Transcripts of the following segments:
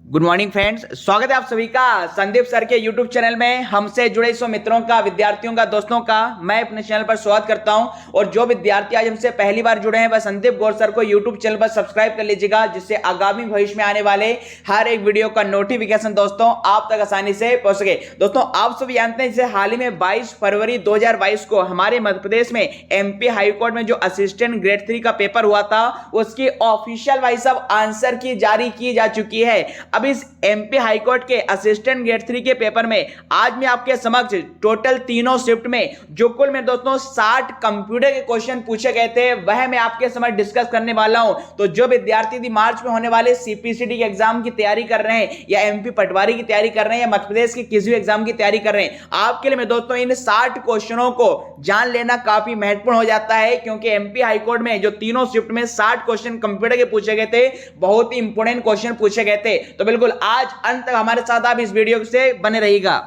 Good morning friends, स्वागत है आप सभी का संदीप सर के यूट्यूब चैनल में। हमसे जुड़े सौ मित्रों का, विद्यार्थियों का, दोस्तों का मैं अपने चैनल पर स्वागत करता हूं। और जो विद्यार्थी आज हमसे पहली बार जुड़े हैं वह संदीप गौर सर को यूट्यूब चैनल पर सब्सक्राइब कर लीजिएगा, जिससे आगामी भविष्य में आने वाले हर एक वीडियो का नोटिफिकेशन दोस्तों आप तक आसानी से पहुंच सके। दोस्तों आप सभी जानते हैं, जैसे हाल ही में 22 फरवरी 2022 को हमारे मध्य प्रदेश में एमपी हाईकोर्ट में जो असिस्टेंट ग्रेड 3 का पेपर हुआ था उसकी ऑफिशियल भाई साहब आंसर की जारी की जा चुकी है। अब इस एमपी हाईकोर्ट के असिस्टेंट ग्रेड 3 के पेपर में आज मैं आपके समक्ष टोटल तीनों शिफ्ट में जो कुल में दोस्तों 60 कंप्यूटर के क्वेश्चन पूछे गए थे वह मैं आपके समक्ष डिस्कस करने वाला हूं। तो जो विद्यार्थी यदि मार्च में होने वाले सीपीसीटी के एग्जाम की तैयारी कर रहे हैं या एमपी पटवारी की तैयारी कर रहे हैं या मध्य प्रदेश के किसी एग्जाम की तैयारी कर रहे हैं, आपके लिए मैं दोस्तों इन 60 क्वेश्चनों को जान लेना काफी महत्वपूर्ण हो जाता है, क्योंकि एमपी हाईकोर्ट में जो तीनों शिफ्ट में 60 क्वेश्चन कंप्यूटर के पूछे गए थे, बहुत ही इंपोर्टेंट क्वेश्चन पूछे गए थे। तो बिल्कुल आज अंत तक हमारे साथ आप इस वीडियो से बने रहिएगा।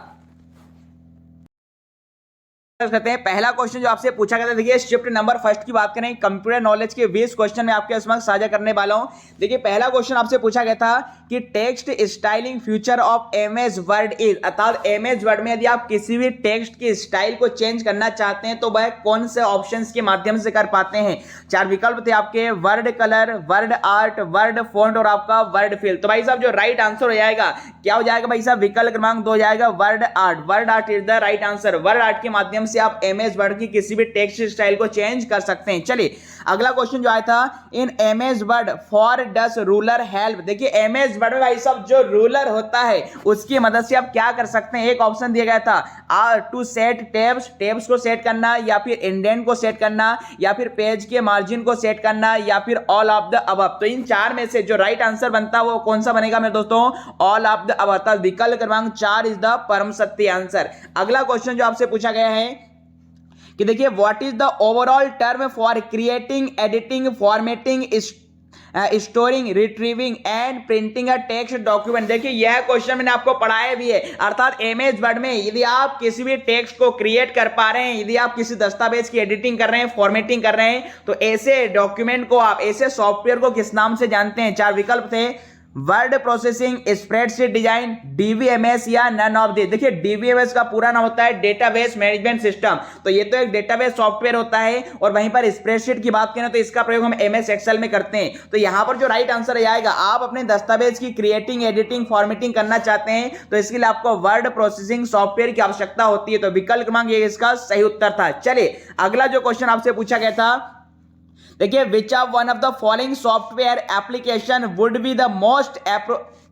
करते हैं पहला क्वेश्चन जो आपसे पूछा गया था। देखिए शिफ्ट नंबर फर्स्ट की बात करें, कंप्यूटर नॉलेज के 20 क्वेश्चन मैं आपके समक्ष साझा करने वाला हूं। देखिए पहला क्वेश्चन आपसे पूछा गया था कि text styling feature of MS word is, अर्थात एमएस वर्ड में यदि आप किसी भी टेक्स्ट की स्टाइल को चेंज करना चाहते हैं तो वह कौन से ऑप्शंस के माध्यम से कर पाते हैं। चार विकल्प थे आपके, word colour, word art, word font और आपका वर्ड फिल। तो भाई साहब जो राइट आंसर हो जाएगा क्या हो जाएगा भाई साहब, विकल्प क्रमांक 2 हो जाएगा word art. Word art is the right answer. Word art के माध्यम से आप एमएस वर्ड की किसी भी टेक्स्ट स्टाइल को चेंज कर सकते हैं। चलिए अगला क्वेश्चन जो आया था, इन MS word for does ruler help. देखिए एमएस वर्ड में भाई साहब जो रूलर होता है उसकी मदद से आप क्या कर सकते हैं। एक ऑप्शन दिया गया था टू सेट टेब्स, टेब्स को सेट करना, या फिर इंडेंट को सेट करना, या फिर पेज के मार्जिन को सेट करना, या फिर ऑल ऑफ द अबव। तो इन चार में से जो राइट आंसर बनता है वो कौन सा बनेगा मेरे दोस्तों, ऑल ऑफ द अबव। विकल्प क्रमांक 4 इज द परम सत्य आंसर। अगला क्वेश्चन जो आपसे पूछा गया है कि देखिए what is the overall term for creating, editing, formatting, storing, retrieving and printing a text document. देखिए यह क्वेश्चन मैंने आपको पढ़ाया भी है। अर्थात एमएस वर्ड में यदि आप किसी भी टेक्स्ट को क्रिएट कर पा रहे हैं, यदि आप किसी दस्तावेज की एडिटिंग कर रहे हैं, फॉर्मेटिंग कर रहे हैं, तो ऐसे डॉक्यूमेंट को आप, ऐसे सॉफ्टवेयर को किस नाम से जानते हैं। चार विकल्प थे, word processing, spreadsheet design, DBMS या नन ऑफ दिस। देखिए डीवीएमएस का पूरा नाम होता है डेटाबेस मैनेजमेंट सिस्टम, तो ये तो एक डेटाबेस सॉफ्टवेयर होता है। और वहीं पर स्प्रेडशीट की बात करें तो इसका प्रयोग हम एमएस एक्सेल में करते हैं। तो यहां पर जो राइट आंसर आएगा, आप अपने दस्तावेज की क्रिएटिंग, एडिटिंग, फॉर्मेटिंग करना चाहते हैं तो इसके लिए आपको वर्ड प्रोसेसिंग सॉफ्टवेयर की आवश्यकता होती है। तो विकल्प क्रमांक ये इसका सही उत्तर था। चलिए अगला जो क्वेश्चन आपसे पूछा गया था, देखिए which of one of the following software application would be the most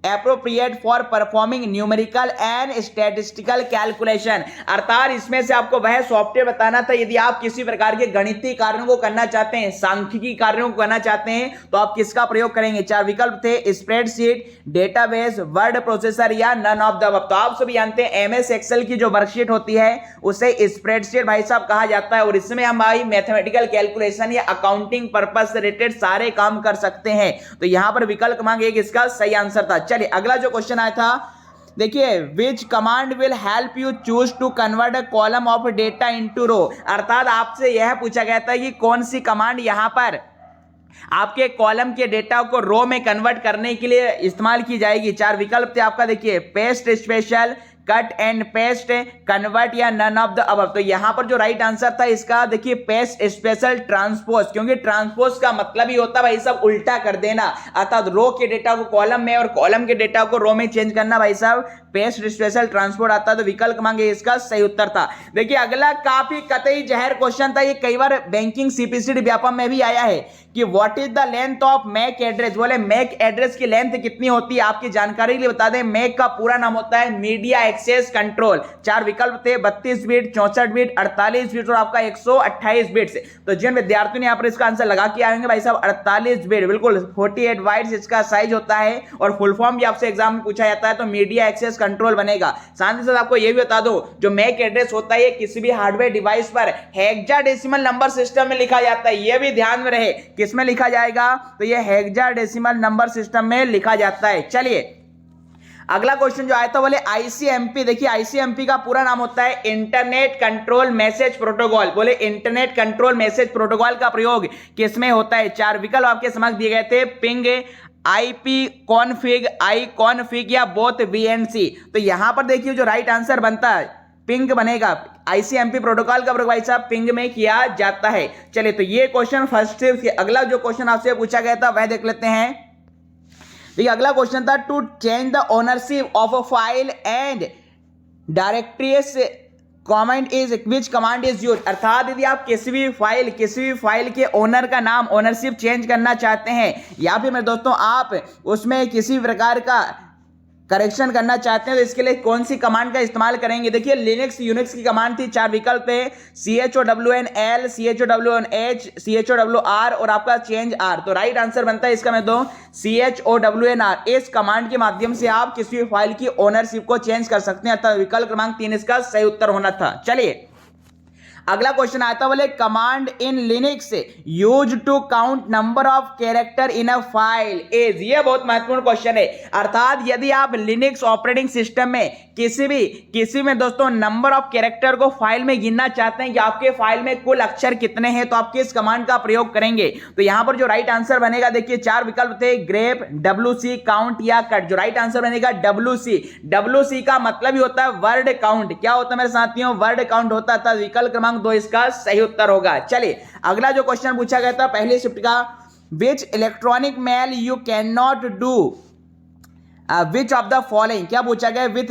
appropriate for performing numerical and statistical calculation. अर्थात इसमें से आपको वह सॉफ्टवेयर बताना था यदि आप किसी प्रकार के गणितीय कार्यों को करना चाहते हैं, सांख्यिकी कार्यों को करना चाहते हैं, तो आप किसका प्रयोग करेंगे। चार विकल्प थे, स्प्रेडशीट, डेटाबेस, वर्ड प्रोसेसर या नन ऑफ द अबव। तो आप सभी जानते हैं एमएस एक्सेल की जो वर्कशीट होती है उसे स्प्रेडशीट भाई साहब कहा जाता है, और इसमें हम भाई मैथमेटिकल कैलकुलेशन या अकाउंटिंग पर्पस से रिलेटेड सारे काम कर सकते हैं। तो यहां पर विकल्प क्रमांक 1 इसका सही आंसर था। चलिए अगला जो क्वेश्चन आया था, देखिए which command will help you choose to convert a column of data into row. अर्थात आपसे यह पूछा गया था कि कौन सी कमांड यहां पर आपके कॉलम के डेटा को रो में कन्वर्ट करने के लिए इस्तेमाल की जाएगी। चार विकल्प थे आपका, देखिए paste special, cut and paste, convert या नन ऑफ द अबव। तो यहां पर जो राइट आंसर था इसका देखिए पेस्ट स्पेशल ट्रांसपोज, क्योंकि ट्रांसपोज का मतलब ही होता है भाई साहब उल्टा कर देना, अर्थात रो के डेटा को कॉलम में और कॉलम के डेटा को रो में चेंज करना भाई साहब पेस्ट स्पेशल ट्रांसपोर्ट आता है। तो विकल्प मांगे इसका सही उत्तर था। देखिए अगला काफी कतई जहर क्वेश्चन था, ये कई बार बैंकिंग सीपीसीटी व्यापम में भी आया है कि what is the length of MAC address. बोले मैक एड्रेस की लेंथ कितनी होती है, आपकी जानकारी के लिए बता दें मैक का पूरा नाम होता है मीडिया एक्सेस कंट्रोल। चार विकल्प थे, 32 बिट, 64 बिट, 48 बिट और आपका 128 बिट्स। तो जिन विद्यार्थियों ने यहाँ पर इसका आंसर लगा के आएंगे भाई साहब 48 बिट, बिल्कुल 48 बाइट्स इसका साइज होता है, और फुल फॉर्म भी आपसे एग्जाम में पूछा जाता है तो मीडिया एक्सेस कंट्रोल बनेगा। साथ ही साथ आपको यह भी बता दो जो मैक एड्रेस होता है किसी भी हार्डवेयर डिवाइस पर हेक्साडेसिमल नंबर सिस्टम में लिखा जाता है। यह भी ध्यान में रहे, किसमें लिखा जाएगा, तो यह हेक्साडेसिमल नंबर सिस्टम में लिखा जाता है। चलिए अगला क्वेश्चन जो आया था बोले आईसीएमपी। देखिए आईसीएमपी का पूरा नाम होता है इंटरनेट कंट्रोल मैसेज प्रोटोकॉल। बोले इंटरनेट कंट्रोल मैसेज प्रोटोकॉल का प्रयोग किसमें होता है। चार विकल्प आपके समक्ष दिए गए थे, पिंग, IP कॉन्फ़िग, आई कॉन्फ़िग या बोथ VNC। तो यहां पर देखिए जो राइट आंसर बनता है पिंग बनेगा। ICMP प्रोटोकॉल का भाई साहब पिंग में किया जाता है। चलिए तो ये क्वेश्चन फर्स्ट से अगला जो क्वेश्चन आपसे पूछा गया था वह देख लेते हैं। देखिए अगला क्वेश्चन था to change the ownership of a file and directories command is which command is use. अर्थात यदि आप किसी भी फाइल के ओनर का नाम ओनरशिप चेंज करना चाहते हैं या फिर मेरे दोस्तों आप उसमें किसी प्रकार का करेक्शन करना चाहते हैं तो इसके लिए कौन सी कमांड का इस्तेमाल करेंगे। देखिए लिनक्स यूनिक्स की कमांड थी, 4 विकल्प है CHOWNL, CHOWNH, CHOWR और आपका चेंज R। तो राइट आंसर बनता है इसका मैं दो CHOWNR। इस कमांड के माध्यम से आप किसी भी फाइल की ओनरशिप को चेंज कर सकते हैं, अर्थात विकल्प क्रमांक 3 इसका सही उत्तर होना था। चलिए अगला क्वेश्चन आता बोले command in Linux use to count number of character in a file is. ये बहुत महत्वपूर्ण क्वेश्चन है। अर्थात यदि आप लिनक्स ऑपरेटिंग सिस्टम में किसी में दोस्तों नंबर ऑफ कैरेक्टर को फाइल में गिनना चाहते हैं कि आपके फाइल में कुल अक्षर कितने हैं तो आप किस कमांड का प्रयोग करेंगे। तो यहां पर जो राइट आंसर बनेगा देखिए 4 विकल्प थे ग्रेप, WC, काउंट या कट। जो राइट आंसर बनेगा WC का मतलब ही होता है वर्ड काउंट। क्या होता है मेरे साथियों, वर्ड काउंट होता था। विकल्प क्रमांक 2 इसका सही उत्तर होगा। चलिए अगला जो क्वेश्चन पूछा गया था पहले शिफ्ट का which electronic mail you can not do which of the following. क्या पूछा गया with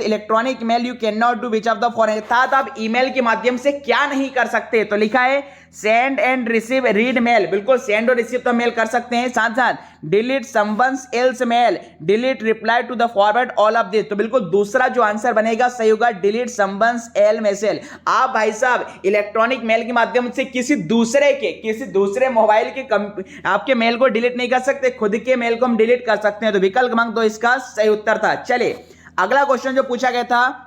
electronic mail you can not do which of the following. अर्थात आप ईमेल के माध्यम से क्या नहीं कर सकते। तो लिखा है send and receive read mail. बिल्कुल सेंड और रिसीव तो मेल कर सकते हैं, साथ साथ delete someone's else mail, delete reply to the forward all of this. तो बिल्कुल दूसरा जो आंसर बनेगा सही होगा डिलीट समवंस एल मैसेज। आप भाई साहब इलेक्ट्रॉनिक मेल के माध्यम से किसी दूसरे मोबाइल के आपके मेल को डिलीट नहीं कर सकते, खुद के मेल को हम डिलीट कर सकते हैं। तो विकल्प क्रमांक 2 इसका सही उत्तर था। चलिए अगला क्वेश्चन जो पूछा गया था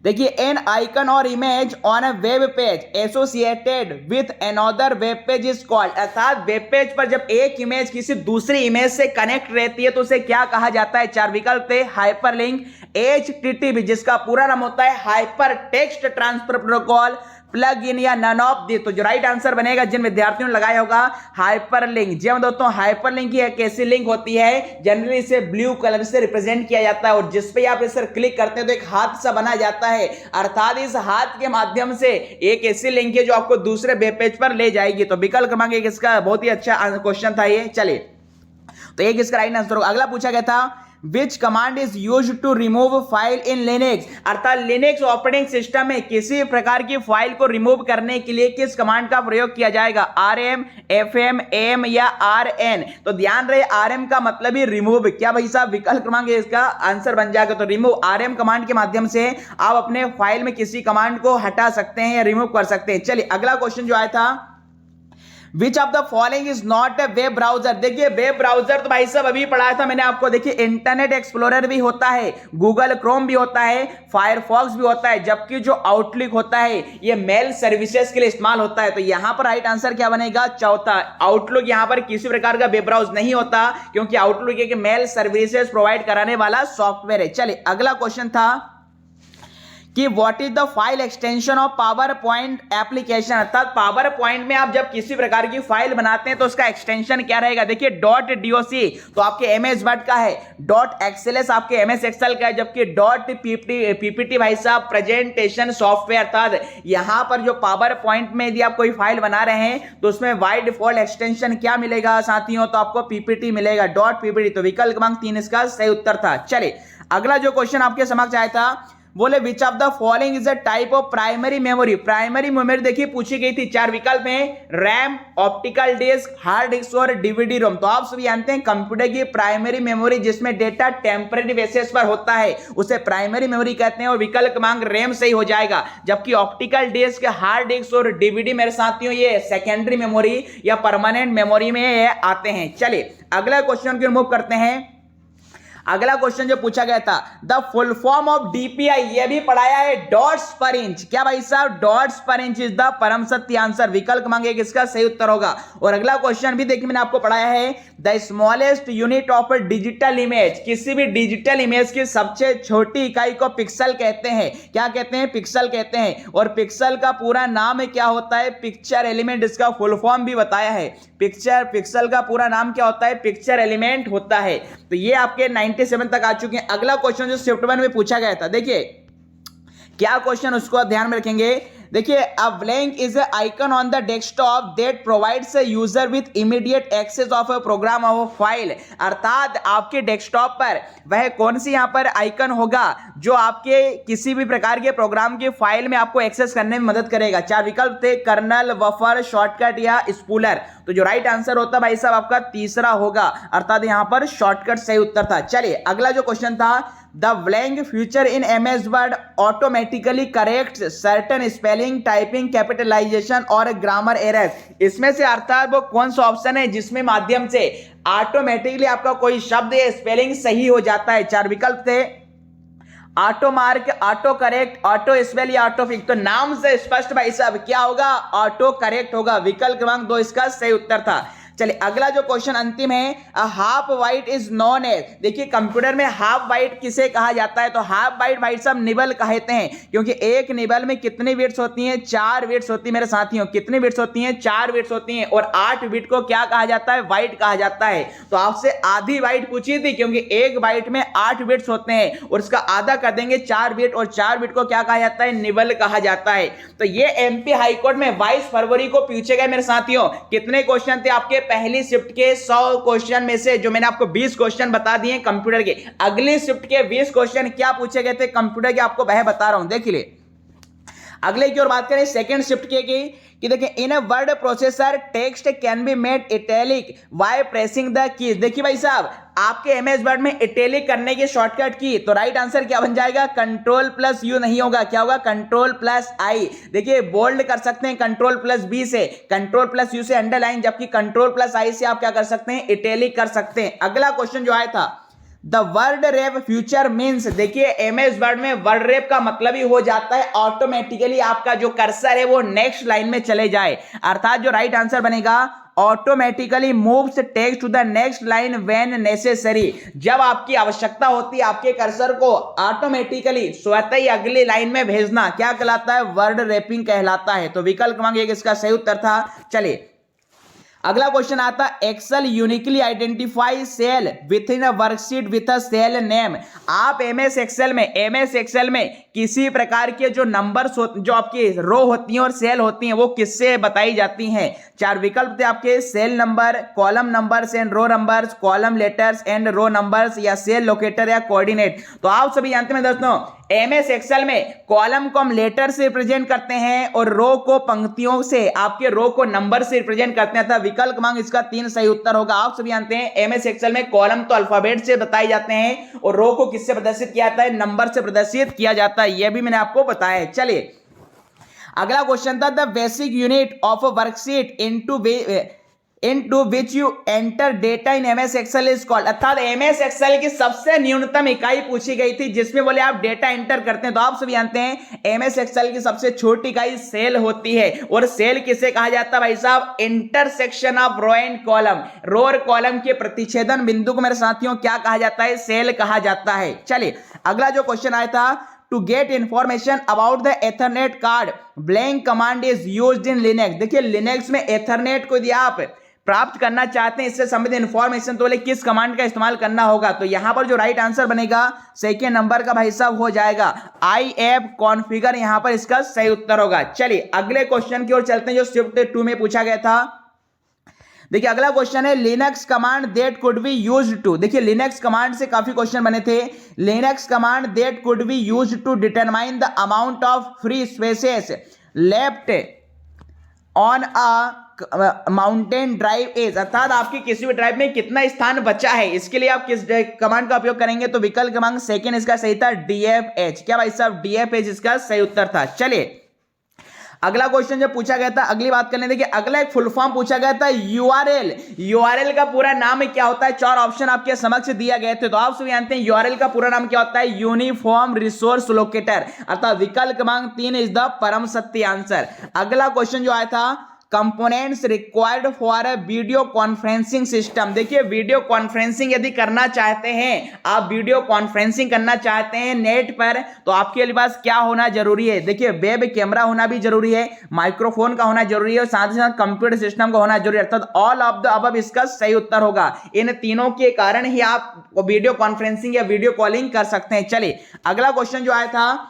देखिए एन आइकन और image on a web page associated with another web page is called. अर्थात वेब पेज पर जब एक इमेज किसी दूसरी इमेज से कनेक्ट रहती है तो उसे क्या कहा जाता है। 4 विकल्प थे हाइपरलिंक, HTTP जिसका पूरा नाम होता है hyper text transfer protocol, plug in या नन ऑफ दिस। तो जो राइट आंसर बनेगा जिन विद्यार्थियों ने लगाया होगा हाइपरलिंक। जी दोस्तों हाइपरलिंक की एक ऐसी लिंक होती है जनरली इसे ब्लू कलर से रिप्रेजेंट किया जाता है और जिस पे आप इस पर क्लिक करते हैं तो एक हाथ सा बना जाता है। अर्थात इस हाथ के माध्यम से एक ऐसी लिंक है जो आपको दूसरे वेब पेज पर ले जाएगी। तो विकल्प क्रमांक 1 इसका बहुत ही अच्छा क्वेश्चन था ये। चलिए तो एक इसका राइट आंसर होगा। अगला पूछा गया था Which command is used to remove file in Linux। अर्थात लिनक्स ऑपरेटिंग सिस्टम में किसी प्रकार की फाइल को रिमूव करने के लिए किस कमांड का प्रयोग किया जाएगा। RM, FM, AM या RN। तो ध्यान रहे RM का मतलब ही रिमूव। क्या भाई साहब विकल्प क्रमांक इसका आंसर बन जाएगा। तो रिमूव RM कमांड के माध्यम से आप अपने फाइल में किसी कमांड को हटा सकते हैं या रिमूव कर सकते हैं। चलिए अगला क्वेश्चन जो आया था विच of the following is not a web browser. देखिए वेब ब्राउजर तो भाई साहब अभी पढ़ाया था मैंने आपको। देखिए इंटरनेट एक्सप्लोरर भी होता है, गूगल क्रोम भी होता है, फायरफॉक्स भी होता है, जबकि जो आउटलुक होता है ये मेल सर्विसेज के लिए इस्तेमाल होता है। तो यहां पर राइट आंसर क्या बनेगा चौथा। आउटलुक यहां पर किसी प्रकार का वेब ब्राउज नहीं होता क्योंकि आउटलुक एक मेल सर्विसेज प्रोवाइड कराने वाला सॉफ्टवेयर है। चलिए अगला क्वेश्चन था कि what is the file extension of power point application. अर्थात पावर पॉइंट में आप जब किसी प्रकार की फाइल बनाते हैं तो उसका एक्सटेंशन क्या रहेगा। देखिए .doc तो आपके MS वर्ड का है, .xls आपके MS एक्सेल का है, जबकि .ppt भाई साहब प्रेजेंटेशन सॉफ्टवेयर। अर्थात यहां पर जो पावर पॉइंट में यदि आप कोई फाइल बना रहे हैं तो उसमें बाय डिफॉल्ट एक्सटेंशन क्या मिलेगा साथियों, तो आपको PPT मिलेगा .ppt। तो विकल्प क्रमांक 3 इसका सही उत्तर था। चलिए अगला जो क्वेश्चन आपके समक्ष आया था बोले which of the following is a type of primary memory. Primary memory देखिए पूछी गई थी। 4 विकल्प हैं RAM, optical disk, hard disk और DVD रोम। तो आप सभी जानते हैं कंप्यूटर की प्राइमरी मेमोरी जिसमें डेटा टेम्परेरी बेसिस पर होता है उसे प्राइमरी मेमोरी कहते हैं और विकल्प क्रमांक रैम सही हो जाएगा। जबकि ऑप्टिकल डिस्क, हार्ड डिस्क और DVD मेरे साथियों ये सेकेंडरी मेमोरी या परमानेंट मेमोरी में ये आते हैं। चलिए अगला क्वेश्चन की मूव करते हैं। अगला क्वेश्चन जो पूछा गया था, the full form of DPI, ये भी पढ़ाया है, डॉट्स पर इंच। क्या भाई साहब, डॉट्स पर इंच इज द परम सत्य आंसर। विकल्प क्रमांक 1 इसका सही उत्तर होगा। और अगला क्वेश्चन भी देखिए मैंने आपको पढ़ाया है, the smallest unit of digital image, किसी भी डिजिटल इमेज की सबसे छोटी इकाई को पिक्सल कहते हैं। क्या कहते हैं, पिक्सल कहते हैं। और पिक्सल का पूरा नाम क्या होता है, पिक्चर एलिमेंट, इसका फुल फॉर्म भी बताया है। पिक्सल का पूरा नाम क्या होता है, पिक्चर एलिमेंट होता है। तो ये आपके 97 तक आ चुके हैं। अगला क्वेश्चन जो शिफ्ट 1 में पूछा गया था, देखिए क्या क्वेश्चन, उसको आप ध्यान में रखेंगे। देखिए, a blank is a icon on the desktop that provides a user with immediate access of a program और फाइल। अर्थात आपके डेस्कटॉप पर वह कौन सी यहां पर आइकन होगा जो आपके किसी भी प्रकार के प्रोग्राम की फाइल में आपको एक्सेस करने में मदद करेगा। 4 विकल्प थे, कर्नल, बफर, शॉर्टकट या स्पूलर। तो जो राइट आंसर होता भाई साहब आपका तीसरा होगा, अर्थात यहां पर शॉर्टकट सही उत्तर था। चलिए अगला जो क्वेश्चन था, the blank future in MS Word automatically correct certain spelling, typing, capitalization और ग्रामर एरर। इसमें से अर्थात वो कौन सा ऑप्शन है जिसमें माध्यम से ऑटोमेटिकली आपका कोई शब्द या स्पेलिंग सही हो जाता है। 4 विकल्प थे, auto mark, auto correct, auto spell या ऑटो फिक्स। तो नाम से स्पष्ट भाई साहब क्या होगा, ऑटो करेक्ट होगा। विकल्प क्रमांक 2 इसका सही उत्तर था। चलिए अगला जो क्वेश्चन अंतिम है, half white is known as. देखिए कंप्यूटर में हाफ वाइट किसे कहा जाता है, तो हाफ वाइट भाई साहब निबल कहते हैं, क्योंकि एक निबल में कितनी बिट्स होती हैं, 4 बिट्स होती है मेरे साथियों। कितनी बिट्स होती हैं, 4 बिट्स होती हैं। और 8 बिट को क्या कहा जाता है, वाइट कहा जाता है। तो आपसे आधी वाइट पूछी थी, क्योंकि एक बाइट में 8 बिट्स होते हैं और उसका आधा कर देंगे 4 बिट, और 4 बिट को क्या कहा जाता है, निबल कहा जाता है। तो ये एमपी हाईकोर्ट में 22 फरवरी को पूछे गए मेरे साथियों। कितने क्वेश्चन थे आपके पहली शिफ्ट के 100 क्वेश्चन में से, जो मैंने आपको 20 क्वेश्चन बता दिए कंप्यूटर के। अगली शिफ्ट के 20 क्वेश्चन क्या पूछे गए थे कंप्यूटर के, आपको वह बता रहा हूं, देखिए। अगले की ओर बात करें सेकंड शिफ्ट के कि देखिए, in a word processor text can be made italic while pressing the keys. देखिए भाई साहब, आपके एमएस वर्ड में इटैलिक करने की शॉर्टकट की, तो राइट आंसर क्या बन जाएगा, कंट्रोल प्लस यू नहीं होगा, क्या होगा, कंट्रोल प्लस आई। देखिए बोल्ड कर सकते हैं कंट्रोल प्लस बी से, कंट्रोल प्लस यू से अंडरलाइन, जबकि कंट्रोल प्लस आई से आप क्या कर सकते हैं, इटैलिक कर सकते हैं। अगला क्वेश्चन जो आया था, the word rape future means. देखिए एमएस वर्ड में वर्ड रेप का मतलब ही हो जाता है ऑटोमेटिकली आपका जो कर्सर है वो नेक्स्ट लाइन में चले जाए। अर्थात जो राइट आंसर बनेगा, automatically moves text to the next line when necessary. जब आपकी आवश्यकता होती है आपके कर्सर को ऑटोमेटिकली स्वतः ही अगली लाइन में भेजना क्या कहलाता है, वर्ड रेपिंग कहलाता है। तो विकल्प क्रमांक 1 इसका सही उत्तर था। चलिए अगला क्वेश्चन आता, Excel uniquely identify cell within a worksheet with a cell name. आप एमएस एक्सेल में किसी प्रकार के जो नंबर्स जो आपकी रो होती हैं और सेल होती हैं वो किससे बताई जाती हैं। 4 विकल्प थे आपके, cell number, column numbers and row numbers, column letters and row numbers, या सेल लोकेटर या कोऑर्डिनेट। तो आप सभी जानते हैं दोस्तों, एमएस एक्सेल में कॉलम को हम लेटर से रिप्रेजेंट करते हैं और रो को पंक्तियों से, आपके रो को नंबर से रिप्रेजेंट करते हैं। विकल्प क्रमांक इसका 3 सही उत्तर होगा। आप सभी जानते हैं एमएस एक्सेल में कॉलम तो अल्फाबेट से बताए जाते हैं और रो को किससे प्रदर्शित किया जाता है, नंबर से प्रदर्शित किया जाता है। यह भी मैंने आपको बताया है। चलिए अगला क्वेश्चन था, the basic unit of a worksheet into which you enter data in MS Excel is called। अर्थात MS Excel की सबसे न्यूनतम इकाई पूछी गई थी जिसमें बोले आप डेटा एंटर करते हैं। तो आप सभी जानते हैं MS Excel की सबसे छोटी इकाई सेल होती है, और सेल किसे कहा जाता है भाई साहब, intersection of row and column. Row और कॉलम के प्रतिच्छेदन बिंदु को मेरे साथियों क्या कहा जाता है, सेल कहा जाता है। चलिए अगला जो क्वेश्चन आया था, to get information about the ethernet card blank command is used in Linux। देखिए लिनक्स में एथरनेट को यदि आप प्राप्त करना चाहते हैं, इससे संबंधित इंफॉर्मेशन, तो बोले किस कमांड का इस्तेमाल करना होगा। तो यहां पर जो राइट आंसर बनेगा सेकेंड नंबर का भाई साहब हो जाएगा IF कॉन्फ़िगर, यहां पर इसका सही उत्तर होगा। चलिए अगले क्वेश्चन की ओर चलते हैं जो शिफ्ट 2 में पूछा गया था। देखिए अगला क्वेश्चन है, Linux command that could be used to. देखिए लिनक्स कमांड से काफी क्वेश्चन बने थे। Linux command that could be used to determine the amount of free spaces left on a mountain drive is. अर्थात आपकी किसी भी ड्राइव में कितना स्थान बचा है, इसके लिए आप किस कमांड का उपयोग करेंगे। तो विकल्प क्रमांक सेकंड इसका सही था, DFH। क्या भाई साहब, DFH इसका सही उत्तर था। चलिए अगला क्वेश्चन जो पूछा गया था, अगली बात करने देखिए, अगला एक फुल फॉर्म पूछा गया था यूआरएल। यूआरएल का पूरा नाम क्या होता है? 4 ऑप्शन आपके समक्ष दिया गए थे, तो आप सभी जानते हैं यूआरएल का पूरा नाम क्या होता है? यूनिफॉर्म रिसोर्स लोकेटर, अर्थात विकल्प क्रमांक 3 इज द परम सत्य आंसर। अगला क्वेश्चन जो आया था, components required for a video conferencing system. देखिए वीडियो कॉन्फ्रेंसिंग यदि करना चाहते हैं, आप वीडियो कॉन्फ्रेंसिंग करना चाहते हैं नेट पर, तो आपके लिए पास क्या होना जरूरी है? देखिए वेब कैमरा होना भी जरूरी है, माइक्रोफोन का होना जरूरी है, और साथ ही साथ कंप्यूटर सिस्टम का होना जरूरी है, अर्थात ऑल ऑफ द अबव इसका सही उत्तर होगा। इन तीनों के कारण ही आप वीडियो कॉन्फ्रेंसिंग या वीडियो कॉलिंग कर सकते हैं। चलिए अगला क्वेश्चन जो आया था,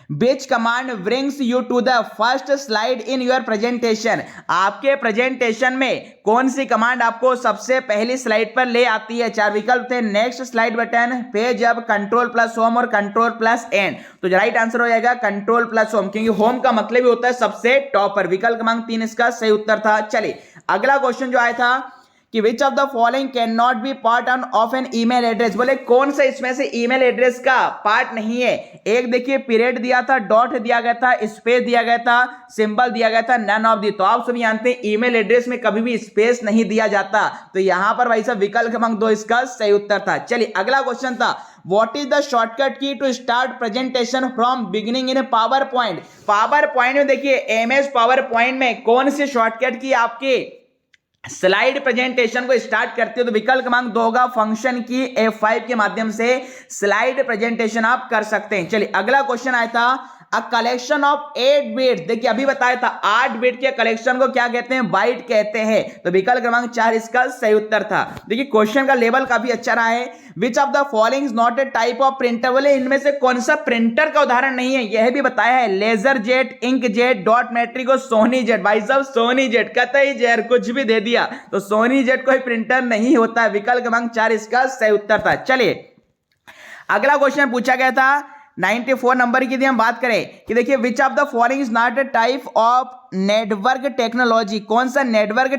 Which command brings you to the first slide in your presentation? आपके प्रेजेंटेशन में कौन सी कमांड आपको सबसे पहली स्लाइड पर ले आती है? 4 विकल्प थे, next slide button, page up, control plus home और कंट्रोल प्लस एंड। तो राइट आंसर हो जाएगा कंट्रोल प्लस होम, क्योंकि होम का मतलब ही होता है सबसे टॉप पर। विकल्प क्रमांक 3 इसका सही उत्तर था। चलिए अगला क्वेश्चन जो आया था कि which of the following can not be part of an email address. बोले कौन सा इसमें से ईमेल एड्रेस का पार्ट नहीं है? एक देखिए पीरियड दिया था, डॉट दिया गया था, स्पेस दिया गया था, सिंबल दिया गया था, नन ऑफ दी। तो आप सभी जानते हैं ईमेल एड्रेस में कभी भी स्पेस नहीं दिया जाता, तो यहां पर भाई साहब विकल्प क्रमांक 2 इसका सही उत्तर था। चलिए अगला क्वेश्चन था, What is the shortcut key to start presentation from beginning in power point? Power point में देखिए MS पावर पॉइंट में कौन सी शॉर्टकट की आपके स्लाइड प्रेजेंटेशन को स्टार्ट करते हो? तो विकल्प क्रमांक 2 होगा फंक्शन की F5 के माध्यम से स्लाइड प्रेजेंटेशन आप कर सकते हैं। चलिए अगला क्वेश्चन आया था, अ कलेक्शन ऑफ 8 बिट। देखिए अभी बताया था 8 बिट के कलेक्शन को क्या कहते हैं? बाइट कहते हैं। तो विकल्प क्रमांक 4 इसका सही उत्तर था। देखिए क्वेश्चन का लेवल काफी अच्छा रहा है। विच of the following is not a type of printer? बोले इनमें से कौन सा प्रिंटर का उदाहरण नहीं है? यह भी बताया है, laser jet, ink jet, dot matrix और सोनी जेट। भाई साहब सोनी जेट कतई जहर कुछ भी दे दिया, तो सोनी जेट कोई प्रिंटर नहीं होता है। विकल्प क्रमांक 4 इसका सही उत्तर था। चलिए अगला क्वेश्चन पूछा गया था 94 नंबर की, यदि हम बात करें कि देखिए विच of the following is not a type of network technology? कौन सा नेटवर्क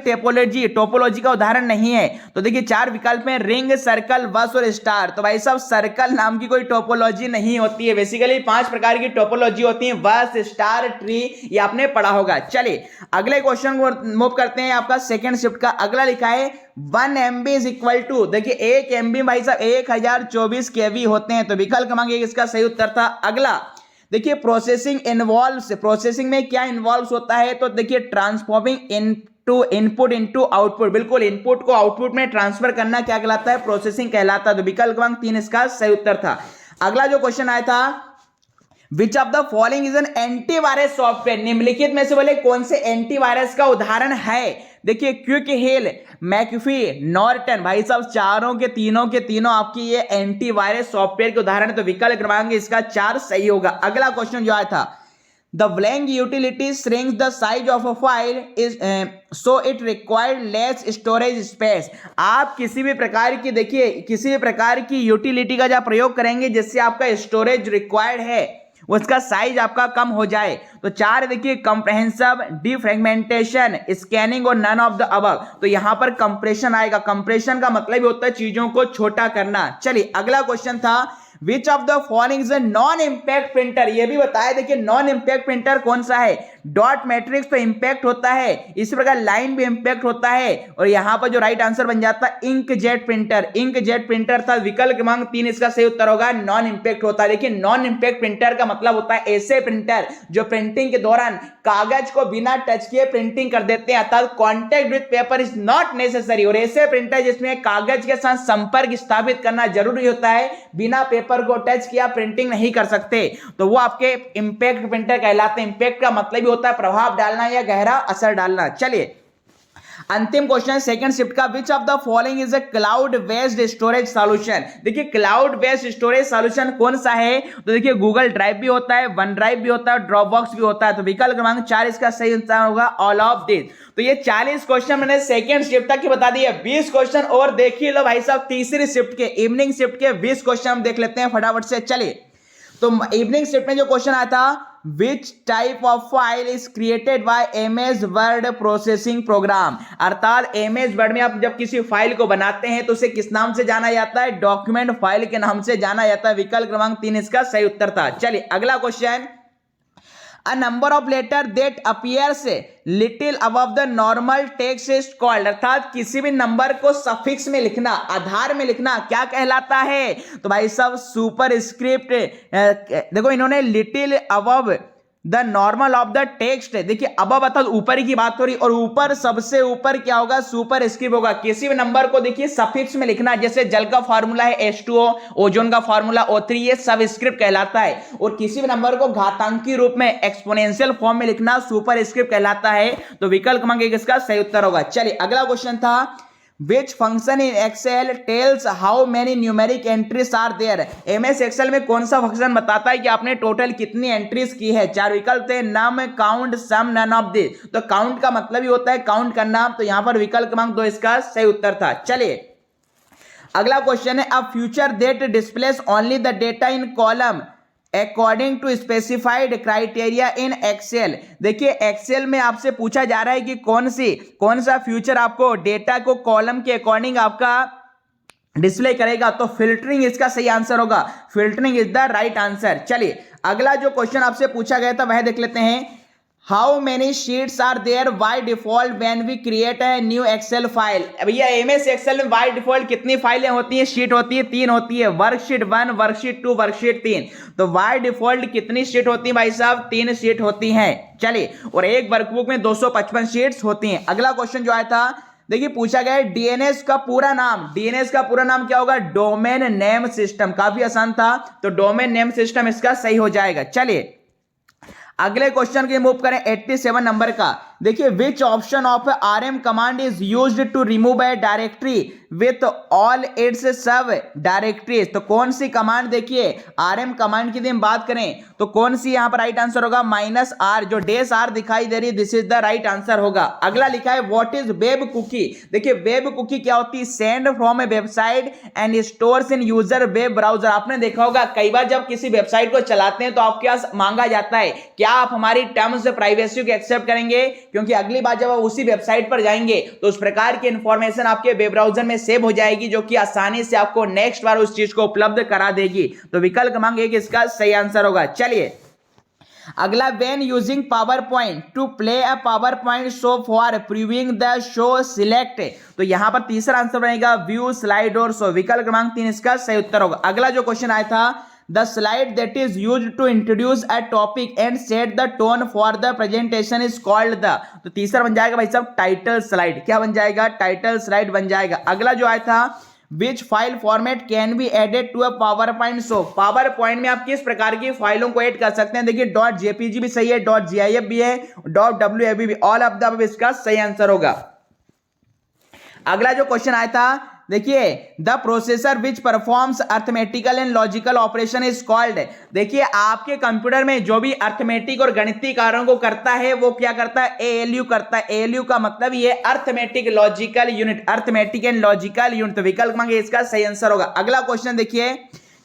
टोपोलॉजी का उदाहरण नहीं है? तो देखिए 4 विकल्प में रिंग, सर्कल, बस और स्टार। तो भाई साहब सर्कल नाम की कोई टोपोलॉजी नहीं होती है। बेसिकली 5 प्रकार की टोपोलॉजी होती है, बस, स्टार, ट्री, ये आपने पढ़ा होगा। चलिए अगले क्वेश्चन को मूव करते हैं। आपका सेकंड शिफ्ट का अगला लिखा है 1 MB इज इक्वल टू, देखिए 1 MB भाई साहब 1024 KB होते हैं। तो विकल्प क्रमांक 1 इसका सही उत्तर था। अगला देखिए प्रोसेसिंग इन्वॉल्व्स, प्रोसेसिंग में क्या इन्वॉल्व्स होता है? तो देखिए ट्रांसफॉर्मिंग इनपुट इनटू आउटपुट, बिल्कुल इनपुट को आउटपुट में ट्रांसफर करना क्या कहलाता है? प्रोसेसिंग कहलाता है। तो विकल्प क्रमांक 3 इसका सही उत्तर था। अगला जो क्वेश्चन आया था, विच of the following is an antivirus software? निम्नलिखित में से बोले कौन से एंटीवायरस का उदाहरण है? देखिए क्विक हिल, मैकफी, नॉर्टन, भाई साहब चारों के तीनों आपकी ये एंटीवायरस सॉफ्टवेयर के उदाहरण है। तो विकल्प क्रमांक इसका 4 सही होगा। अगला क्वेश्चन जो आया था, the blank utility shrinks the size of a file is so it required less storage space. आप किसी भी प्रकार की, देखिए किसी भी प्रकार की यूटिलिटी का जब प्रयोग करेंगे जिससे आपका स्टोरेज रिक्वायर्ड है उसका साइज आपका कम हो जाए, तो 4 देखिए कंप्रेहेंसिव, डिफ्रेगमेंटेशन, स्कैनिंग और नन ऑफ द अबव। तो यहां पर कंप्रेशन आएगा। कंप्रेशन का मतलब होता है चीजों को छोटा करना। चलिए अगला क्वेश्चन था, विच of the following is a non impact printer? ये भी बताया, देखिए नॉन इंपैक्ट प्रिंटर कौन सा है? डॉट मैट्रिक्स तो इंपैक्ट होता है, इसी प्रकार लाइन भी इंपैक्ट होता है, और यहां पर जो राइट आंसर बन जाता है ink jet printer. Ink jet printer था। विकल्प क्रमांक 3 इसका सही उत्तर होगा, नॉन इंपैक्ट होता है। देखिए नॉन इंपैक्ट प्रिंटर का मतलब होता है ऐसे प्रिंटर जो प्रिंटिंग के दौरान कागज को बिना टच किए प्रिंटिंग कर देते हैं, अर्थात contact with paper is not necessary. और ऐसे प्रिंटर जिसमें कागज के साथ संपर्क स्थापित करना जरूरी होता है, बिना पेपर को टच किया प्रिंटिंग नहीं कर सकते, तो वो आपके इंपैक्ट प्रिंटर कहलाते हैं। इंपैक्ट का मतलब भी होता है प्रभाव डालना या गहरा असर डालना। चलिए अंतिम क्वेश्चन सेकंड शिफ्ट का, विच of the following is a cloud based storage solution? देखिए क्लाउड बेस्ड स्टोरेज सॉल्यूशन कौन सा है? तो देखिए गूगल ड्राइव भी होता है, वन ड्राइव भी होता है, ड्रॉपबॉक्स भी होता है। तो विकल्प क्रमांक 4 इसका सही उत्तर होगा, ऑल ऑफ दिस। तो ये 40 क्वेश्चन मैंने सेकंड शिफ्ट तक की बता दिए। 20 क्वेश्चन और देखिए लो भाई साहब तीसरी शिफ्ट के, इवनिंग शिफ्ट के 20 क्वेश्चन हम देख लेते हैं फटाफट से। चलिए तो इवनिंग शिफ्ट में जो क्वेश्चन आया था, which type of file is created by MS word processing program? अर्थात एमएस वर्ड में आप जब किसी फाइल को बनाते हैं तो उसे किस नाम से जाना जाता है? डॉक्यूमेंट फाइल के नाम से जाना जाता है। विकल्प क्रमांक 3 इसका सही उत्तर था। चलिए अगला question, A number of letter that appears little above the normal text is called, अर्थात किसी भी नंबर को सफिक्स में लिखना, आधार में लिखना क्या कहलाता है? तो भाई साहब सुपर स्क्रिप्ट। देखो इन्होंने little above the normal of the text, देखिए अबव अर्थात ऊपर की बात हो रही, और ऊपर सबसे ऊपर क्या होगा? सुपर स्क्रिप्ट होगा। किसी भी नंबर को देखिए सफिक्स में लिखना, जैसे जल का फार्मूला है H2O, ओजोन का फार्मूला O3, ये सब स्क्रिप्ट कहलाता है। और किसी भी नंबर को घातांकी रूप में एक्सपोनेंशियल फॉर्म में लिखना सुपर स्क्रिप्ट कहलाता है। तो विकल्प क्रमांक 1 इसका सही उत्तर होगा। चलिए अगला क्वेश्चन था, Which function in Excel tells how many numeric entries are there? MS Excel में कौन सा फंक्शन बताता है कि आपने टोटल कितनी एंट्रीज की है? 4 विकल्प थे, num, count, sum, none of this. तो काउंट का मतलब ही होता है काउंट करना, तो यहां पर विकल्प क्रमांक 2 इसका सही उत्तर था। चलिए अगला क्वेश्चन है, a future that displays only the data in column according to specified criteria in Excel. देखिए एक्सेल में आपसे पूछा जा रहा है कि कौन सा फ्यूचर आपको डेटा को कॉलम के अकॉर्डिंग आपका डिस्प्ले करेगा? तो फिल्टरिंग इसका सही आंसर होगा। Filtering is the right answer. चलिए अगला जो क्वेश्चन आपसे पूछा गया था वह देख लेते हैं, how many sheets are there by default when we create a new Excel file? भैया एमएस एक्सेल में बाय डिफॉल्ट कितनी फाइलें होती हैं, शीट होती है? 3 होती है, वर्कशीट 1, वर्कशीट 2, वर्कशीट 3। तो बाय डिफॉल्ट कितनी शीट होती है भाई साहब? 3 शीट होती हैं। चलिए, और एक वर्कबुक में 255 शीट्स होती हैं। अगला क्वेश्चन जो आया था, देखिए पूछा गया है डीएनएस का पूरा नाम। डीएनएस का पूरा नाम क्या होगा? Domain name system. काफी आसान था, तो डोमेन नेम सिस्टम इसका सही हो जाएगा। चलिए अगले क्वेश्चन के मूव करें 87 नंबर का। देखिए which option of RM command is used to remove a directory with all its subdirectories? तो कौन सी कमांड, देखिए आरएम कमांड की हम बात करें तो कौन सी यहां पर राइट आंसर होगा? -R, जो -R दिखाई दे रही है, this is the right answer होगा। अगला लिखा है व्हाट इज वेब कुकी? देखिए वेब कुकी क्या होती है? Send from a website and stores in user web browser. आपने देखा होगा कई बार जब किसी वेबसाइट को चलाते हैं तो आपके पास मांगा जाता है क्या आप हमारी टर्म्स प्राइवेसी को एक्सेप्ट करेंगे, क्योंकि अगली बार जब आप उसी वेबसाइट पर जाएंगे तो उस प्रकार की इंफॉर्मेशन आपके वेब ब्राउजर में सेव हो जाएगी, जो कि आसानी से आपको नेक्स्ट बार उस चीज को उपलब्ध करा देगी। तो विकल्प क्रमांक 1 इसका सही आंसर होगा। चलिए अगला, when using power point two play a power point show for previewing the show select. तो यहां पर तीसरा आंसर बनेगा व्यू, स्लाइड और शो। विकल्प क्रमांक 3 इसका सही उत्तर होगा। अगला जो क्वेश्चन आया था, the slide that is used to introduce a topic and set the tone for the presentation is called the। तो तीसरा बन जाएगा भाई साहब टाइटल स्लाइड। क्या बन जाएगा? टाइटल स्लाइड बन जाएगा। अगला जो आया था, which file format can be added to a PowerPoint show? Power point में आप किस प्रकार की फाइलों को ऐड कर सकते हैं? देखिए .jpg भी सही है, .gif भी है, .wab भी, ऑल ऑफ द अबव इसका सही आंसर होगा। अगला जो क्वेश्चन आया था, देखिए the processor which performs arithmetical and logical operation is called. देखिए आपके कंप्यूटर में जो भी अर्थमेटिक और गणितीय कार्यों को करता है वो क्या करता है? एएलयू करता है। एएलयू का मतलब ये arithmetic logical unit, arithmetic and logical unit. तो विकल्प मांगे इसका सही आंसर होगा। अगला क्वेश्चन देखिए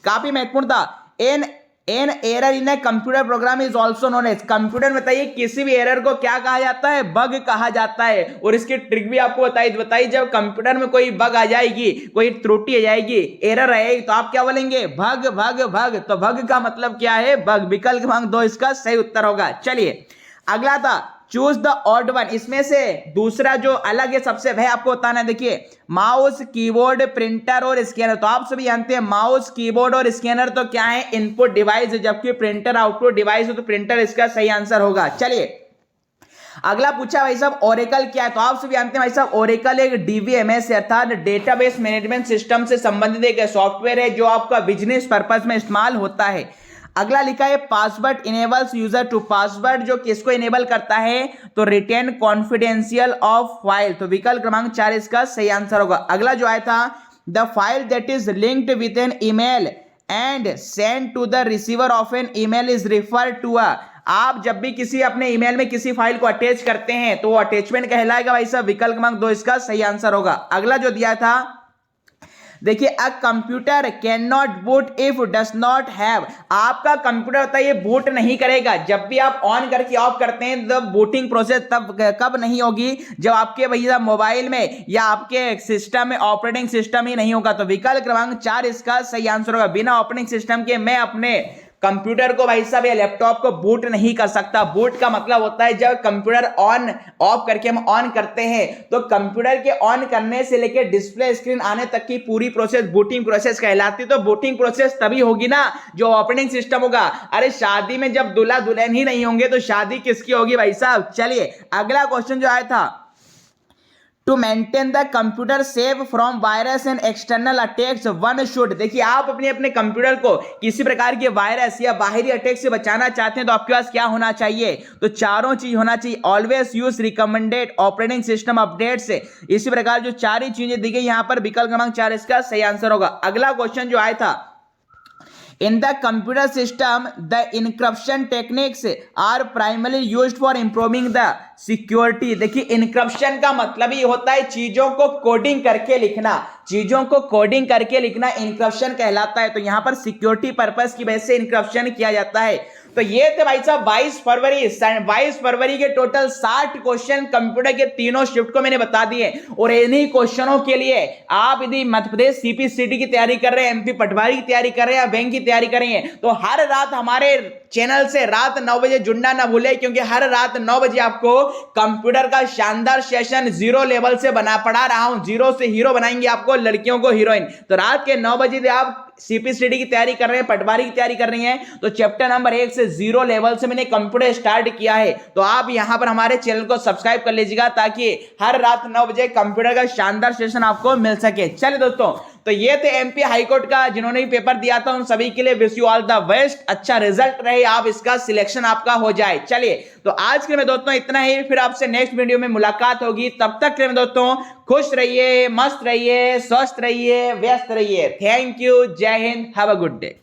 काफी महत्वपूर्ण था, an error in a computer program is also known as. Computer में बताइए किसी भी एरर को क्या कहा जाता है? बग कहा जाता है। और इसकी ट्रिक भी आपको बताइए, जब कंप्यूटर में कोई बग आ जाएगी, कोई त्रुटि आ जाएगी, एरर आएगी, तो आप क्या बोलेंगे? भग भग भग। तो भग का मतलब क्या है? बग। विकल्प क्रमांक 2 इसका सही उत्तर होगा। चलिए अगला था चूज द ऑड वन। इसमें से दूसरा जो अलग है सबसे वह आपको बताना है। देखिए माउस, कीबोर्ड, प्रिंटर और स्कैनर। तो आप सभी जानते हैं माउस, कीबोर्ड और स्कैनर तो क्या है? इनपुट डिवाइस, जबकि प्रिंटर आउटपुट डिवाइस है, तो प्रिंटर इसका सही आंसर होगा। चलिए अगला पूछा भाई साहब ओरेकल क्या है? तो आप सभी जानते हैं भाई साहब ओरेकल एक डीबीएमएस अर्थात डेटाबेस मैनेजमेंट सिस्टम से संबंधित एक सॉफ्टवेयर है जो आपका बिजनेस पर्पज में इस्तेमाल होता है। अगला लिखा है password enables user to. Password जो किसको इनेबल करता है? तो रिटेन कॉन्फिडेंशियल ऑफ फाइल। तो विकल्प क्रमांक 4 इसका सही आंसर होगा। अगला जो आया था, the file that is linked with an email and send to the receiver of an email is refer to a. आप जब भी किसी अपने ईमेल में किसी फाइल को अटैच करते हैं तो वो अटैचमेंट कहलाएगा भाई साहब। विकल्प क्रमांक 2 इसका सही आंसर होगा। अगला जो दिया था, देखिए a computer can not boot if does not have. आपका कंप्यूटर होता है ये बूट नहीं करेगा। जब भी आप ऑन करके ऑफ करते हैं तो बूटिंग प्रोसेस तब कब नहीं होगी? जब आपके भैया मोबाइल में या आपके सिस्टम में ऑपरेटिंग सिस्टम ही नहीं होगा। तो विकल्प क्रमांक 4 इसका सही आंसर होगा। बिना ऑपरेटिंग सिस्टम के मैं अपने कंप्यूटर को भाई साहब या लैपटॉप को बूट नहीं कर सकता। बूट का मतलब होता है जब कंप्यूटर ऑन ऑफ करके हम ऑन करते हैं तो कंप्यूटर के ऑन करने से लेकर डिस्प्ले स्क्रीन आने तक की पूरी प्रोसेस बूटिंग प्रोसेस कहलाती है। तो बूटिंग प्रोसेस तभी होगी ना जो ऑपरेटिंग सिस्टम होगा। अरे शादी में जब दूल्हा दुल्हन ही नहीं होंगे तो शादी किसकी होगी भाई साहब। चलिए अगला क्वेश्चन जो आया था, to maintain the computer safe from virus and external attacks one should. देखिए आप अपने कंप्यूटर को किसी प्रकार के वायरस या बाहरी अटैक से बचाना चाहते हैं तो आपके पास क्या होना चाहिए, तो चारों चीज होना चाहिए। Always use recommended operating system updates. इसी प्रकार जो चार ही चीजें दी गई यहां पर विकल्प क्रमांक 4 इसका सही आंसर होगा। अगला क्वेश्चन जो आया था, in the computer system the encryption techniques are primarily used for improving the security। देखिए इनक्रप्शन का मतलब ही होता है चीजों को कोडिंग करके लिखना, चीजों को कोडिंग करके लिखना इनक्रप्शन कहलाता है। तो यहां पर सिक्योरिटी पर्पस की वजह से इनक्रप्शन किया जाता है। तो ये थे भाई साहब 22 फरवरी के टोटल 60 क्वेश्चन कंप्यूटर के तीनों शिफ्ट को मैंने बता दिए। और इन्हीं क्वेश्चनों के लिए आप यदि मध्य प्रदेश सीपीसीटी की तैयारी कर रहे हैं, एमपी पटवारी की तैयारी कर रहे हैं या बैंक की तैयारी कर रहे हैं तो हर रात हमारे चैनल से रात 9 बजे जुड़ना ना भूले, क्योंकि हर रात 9 बजे आपको कंप्यूटर का शानदार सेशन जीरो लेवल से पढ़ा रहा हूं। जीरो से हीरो बनाएंगे आपको, लड़कियों को हीरोइन। तो रात के 9 बजे आप सीपीसीटी की तैयारी कर रहे हैं, पटवारी की तैयारी कर रही हैं तो चैप्टर नंबर 1 से जीरो लेवल से मैंने कंप्यूटर स्टार्ट किया है। तो आप यहां पर हमारे चैनल को सब्सक्राइब कर लीजिएगा ताकि हर रात 9 बजे कंप्यूटर का शानदार सेशन आपको मिल सके। चलिए दोस्तों, तो ये थे एमपी हाईकोर्ट का जिन्होंने भी पेपर दिया था उन सभी के लिए wish you all the best. अच्छा रिजल्ट रहे, आप इसका सिलेक्शन आपका हो जाए। चलिए तो आज के लिए दोस्तों इतना ही, फिर आपसे नेक्स्ट वीडियो में मुलाकात होगी। तब तक के लिए दोस्तों खुश रहिए, मस्त रहिए, स्वस्थ रहिए, व्यस्त रहिए। थैंक यू, जय Hind, have a good day.